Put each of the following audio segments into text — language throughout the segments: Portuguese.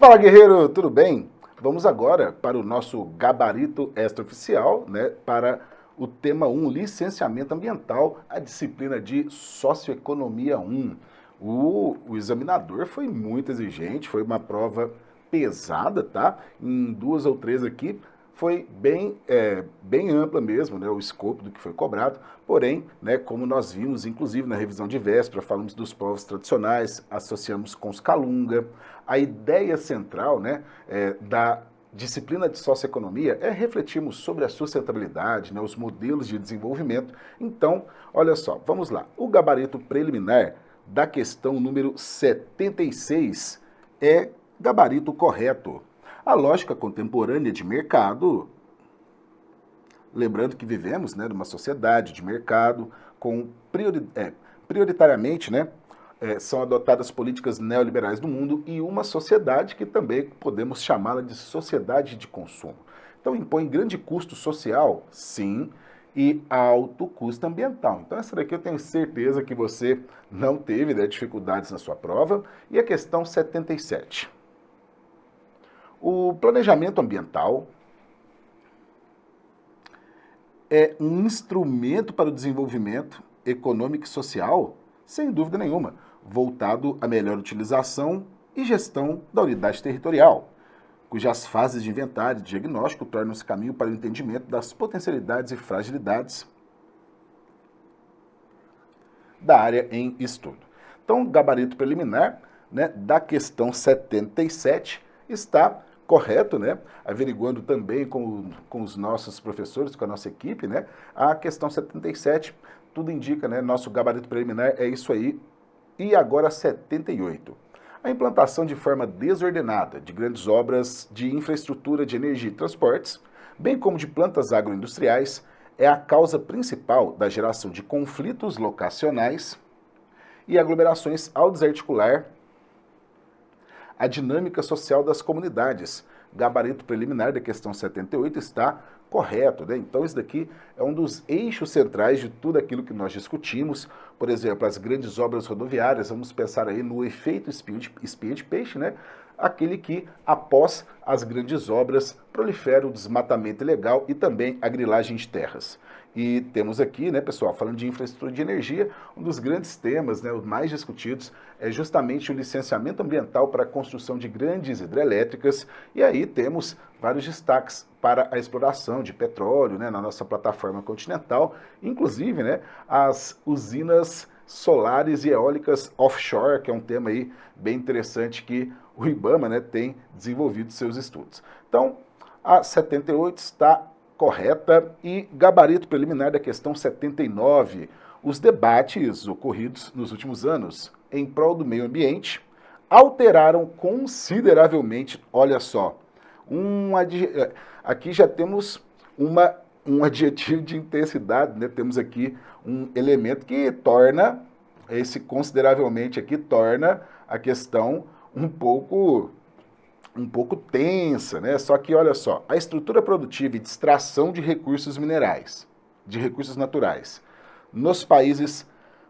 Fala, guerreiro, tudo bem? Vamos agora para o nosso gabarito extraoficial, né, para o tema 1, licenciamento ambiental, a disciplina de socioeconomia 1. O examinador foi muito exigente, foi uma prova pesada, tá? Em duas ou três aqui, foi bem ampla mesmo, né, o escopo do que foi cobrado, porém, né, como nós vimos, inclusive na revisão de véspera, falamos dos povos tradicionais, associamos com os Calunga. A ideia central, né, da disciplina de socioeconomia é refletirmos sobre a sustentabilidade, né, os modelos de desenvolvimento. Então, olha só, vamos lá. O gabarito preliminar da questão número 76 é gabarito correto. A lógica contemporânea de mercado, lembrando que vivemos, né, numa sociedade de mercado com prioritariamente, né, são adotadas políticas neoliberais no mundo e uma sociedade que também podemos chamá-la de sociedade de consumo. Então impõe grande custo social, sim, e alto custo ambiental. Então essa daqui eu tenho certeza que você não teve, né, dificuldades na sua prova. E a questão 77. O planejamento ambiental é um instrumento para o desenvolvimento econômico e social, sem dúvida nenhuma, voltado à melhor utilização e gestão da unidade territorial, cujas fases de inventário e diagnóstico tornam-se caminho para o entendimento das potencialidades e fragilidades da área em estudo. Então, o gabarito preliminar, né, da questão 77 está correto, né? Averiguando também com os nossos professores, com a nossa equipe, né? A questão 77, tudo indica, né? Nosso gabarito preliminar é isso aí. E agora 78. A implantação de forma desordenada de grandes obras de infraestrutura de energia e transportes, bem como de plantas agroindustriais, é a causa principal da geração de conflitos locacionais e aglomerações ao desarticular a dinâmica social das comunidades. Gabarito preliminar da questão 78 está correto, né? Então isso daqui é um dos eixos centrais de tudo aquilo que nós discutimos. Por exemplo, as grandes obras rodoviárias, vamos pensar aí no efeito espinha de peixe, né? Aquele que, após as grandes obras, prolifera o desmatamento ilegal e também a grilagem de terras. E temos aqui, né, pessoal, falando de infraestrutura de energia, um dos grandes temas, né, os mais discutidos, é justamente o licenciamento ambiental para a construção de grandes hidrelétricas. E aí temos vários destaques para a exploração de petróleo, né, na nossa plataforma continental, inclusive, né, as usinas solares e eólicas offshore, que é um tema aí bem interessante que o IBAMA, né, tem desenvolvido seus estudos. Então, a 78 está correta. E gabarito preliminar da questão 79, os debates ocorridos nos últimos anos em prol do meio ambiente alteraram consideravelmente, olha só, aqui já temos um adjetivo de intensidade, né? Temos aqui um elemento que torna, esse consideravelmente aqui, torna a questão um pouco tensa, né? Só que olha só, a estrutura produtiva e de extração de recursos minerais, de recursos naturais, nos países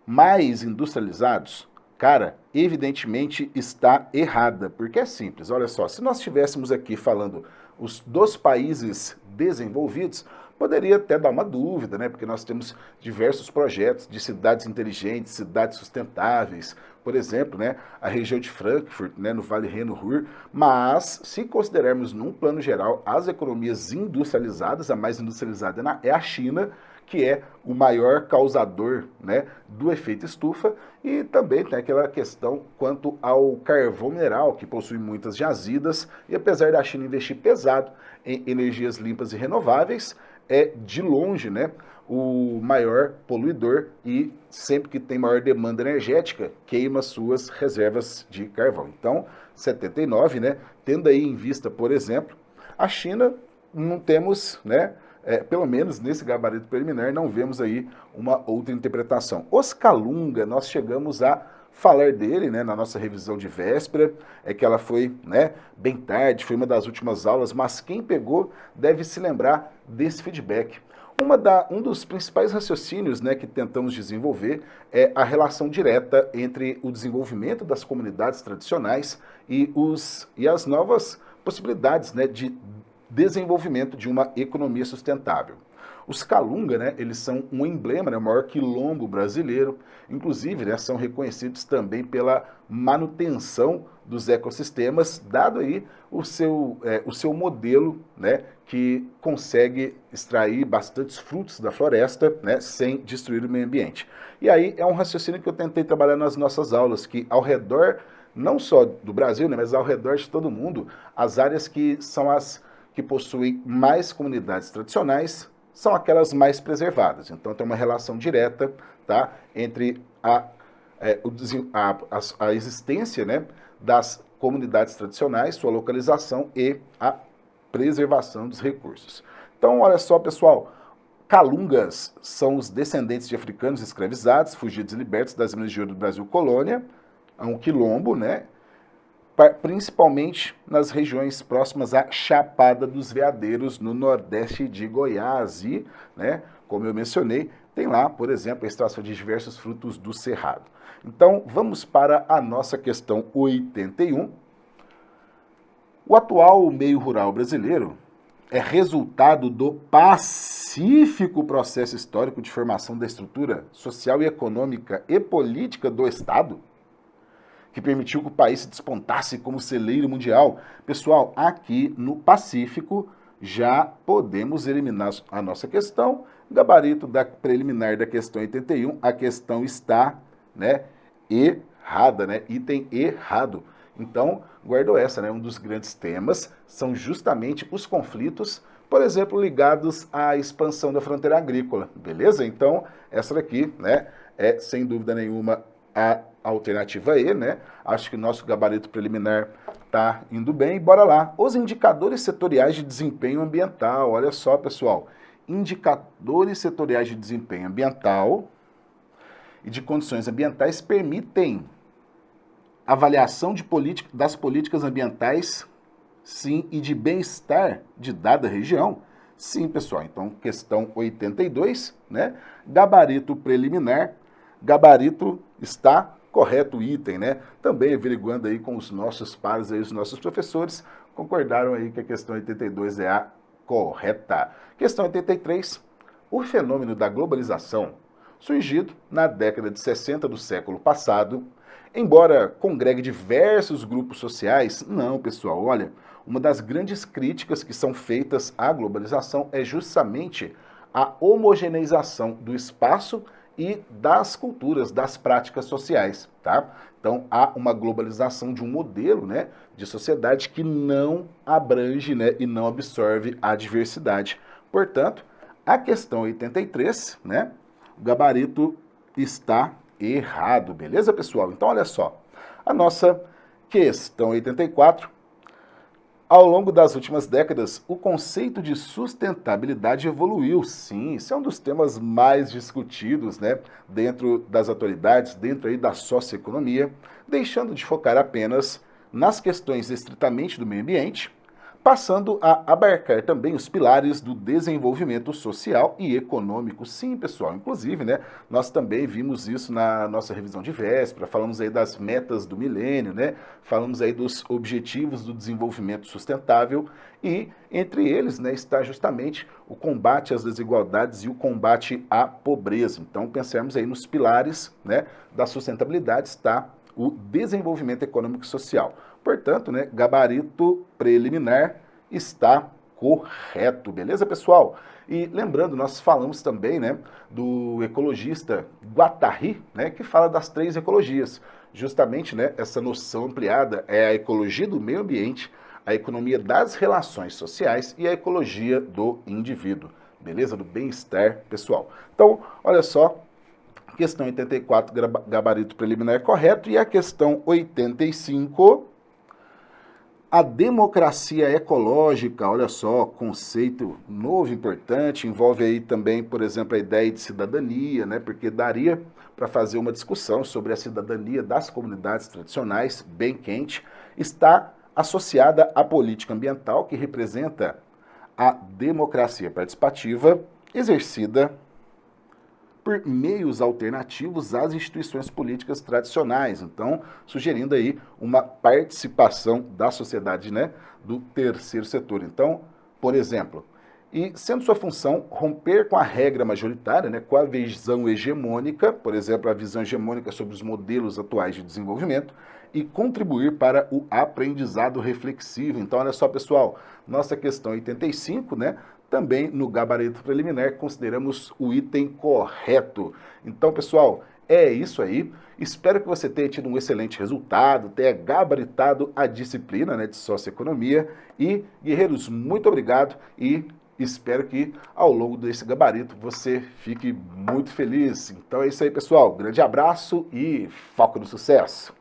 mais industrializados, cara, evidentemente está errada, porque é simples, olha só, se nós estivéssemos aqui falando dos países desenvolvidos, poderia até dar uma dúvida, né? Porque nós temos diversos projetos de cidades inteligentes, cidades sustentáveis, por exemplo, né, a região de Frankfurt, né, no Vale Reno-Ruhr, mas se considerarmos num plano geral as economias industrializadas, a mais industrializada é a China, que é o maior causador, né, do efeito estufa, e também tem aquela questão quanto ao carvão mineral, que possui muitas jazidas, e apesar da China investir pesado em energias limpas e renováveis, é de longe, né, o maior poluidor e sempre que tem maior demanda energética, queima suas reservas de carvão. Então, 79, né, tendo aí em vista, por exemplo, a China, não temos, né, pelo menos nesse gabarito preliminar, não vemos aí uma outra interpretação. Os Calunga, nós chegamos a falar dele, né, na nossa revisão de véspera, é que ela foi, né, bem tarde, foi uma das últimas aulas, mas quem pegou deve se lembrar desse feedback. Um dos principais raciocínios, né, que tentamos desenvolver é a relação direta entre o desenvolvimento das comunidades tradicionais e as novas possibilidades, né, de desenvolvimento de uma economia sustentável. Os Calunga, né, eles são um emblema, né, o maior quilombo brasileiro, inclusive, né, são reconhecidos também pela manutenção dos ecossistemas, dado aí o seu modelo, né, que consegue extrair bastantes frutos da floresta, né, sem destruir o meio ambiente. E aí é um raciocínio que eu tentei trabalhar nas nossas aulas, que ao redor, não só do Brasil, né, mas ao redor de todo mundo, as áreas que são as que possuem mais comunidades tradicionais são aquelas mais preservadas. Então tem uma relação direta, tá, entre a existência, né, das comunidades tradicionais, sua localização e a preservação dos recursos. Então, olha só, pessoal, Calungas são os descendentes de africanos escravizados, fugidos e libertos das minas de ouro do Brasil colônia, é um quilombo, né, principalmente nas regiões próximas à Chapada dos Veadeiros, no nordeste de Goiás. E, né, como eu mencionei, tem lá, por exemplo, a extração de diversos frutos do cerrado. Então, vamos para a nossa questão 81. O atual meio rural brasileiro é resultado do pacífico processo histórico de formação da estrutura social e econômica e política do Estado, que permitiu que o país se despontasse como celeiro mundial. Pessoal, aqui no Pacífico já podemos eliminar a nossa questão. Gabarito preliminar da questão 81, a questão está, né, errada, né, item errado. Então, guardou essa, né, um dos grandes temas são justamente os conflitos, por exemplo, ligados à expansão da fronteira agrícola, beleza? Então, essa daqui, né, é sem dúvida nenhuma a alternativa E, né? Acho que o nosso gabarito preliminar tá indo bem. Bora lá. Os indicadores setoriais de desempenho ambiental. Olha só, pessoal. Indicadores setoriais de desempenho ambiental e de condições ambientais permitem avaliação das políticas ambientais, sim, e de bem-estar de dada região. Sim, pessoal. Então, questão 82, né? Gabarito preliminar. Gabarito está correto o item, né? Também averiguando aí com os nossos pares, aí, os nossos professores, concordaram aí que a questão 82 é a correta. Questão 83. O fenômeno da globalização, surgido na década de 60 do século passado, embora congregue diversos grupos sociais, não, pessoal, olha, uma das grandes críticas que são feitas à globalização é justamente a homogeneização do espaço e das culturas, das práticas sociais, tá? Então, há uma globalização de um modelo, né, de sociedade que não abrange, né, e não absorve a diversidade. Portanto, a questão 83, né, o gabarito está errado, beleza, pessoal? Então, olha só, a nossa questão 84. Ao longo das últimas décadas, o conceito de sustentabilidade evoluiu. Sim, isso é um dos temas mais discutidos, né, dentro das atualidades, dentro aí da socioeconomia, deixando de focar apenas nas questões estritamente do meio ambiente, passando a abarcar também os pilares do desenvolvimento social e econômico. Sim, pessoal, inclusive, né, nós também vimos isso na nossa revisão de véspera, falamos aí das metas do milênio, né, falamos aí dos objetivos do desenvolvimento sustentável e, entre eles, né, está justamente o combate às desigualdades e o combate à pobreza. Então, pensamos aí nos pilares, né, da sustentabilidade, está o desenvolvimento econômico e social. Portanto, né, gabarito preliminar está correto, beleza, pessoal? E lembrando, nós falamos também, né, do ecologista Guattari, né, que fala das 3 ecologias. Justamente, né, essa noção ampliada é a ecologia do meio ambiente, a economia das relações sociais e a ecologia do indivíduo, beleza? Do bem-estar pessoal. Então, olha só, questão 84, gabarito preliminar correto, e a questão 85... A democracia ecológica, olha só, conceito novo, importante, envolve aí também, por exemplo, a ideia de cidadania, né? Porque daria para fazer uma discussão sobre a cidadania das comunidades tradicionais, bem quente, está associada à política ambiental, que representa a democracia participativa, exercida por meios alternativos às instituições políticas tradicionais. Então, sugerindo aí uma participação da sociedade, né, do terceiro setor. Então, por exemplo, e sendo sua função romper com a regra majoritária, né, com a visão hegemônica, por exemplo, a visão hegemônica sobre os modelos atuais de desenvolvimento, e contribuir para o aprendizado reflexivo. Então, olha só, pessoal, nossa questão 85, né, também no gabarito preliminar consideramos o item correto. Então, pessoal, é isso aí. Espero que você tenha tido um excelente resultado, tenha gabaritado a disciplina, né, de socioeconomia. E, guerreiros, muito obrigado e espero que ao longo desse gabarito você fique muito feliz. Então é isso aí, pessoal. Grande abraço e foco no sucesso!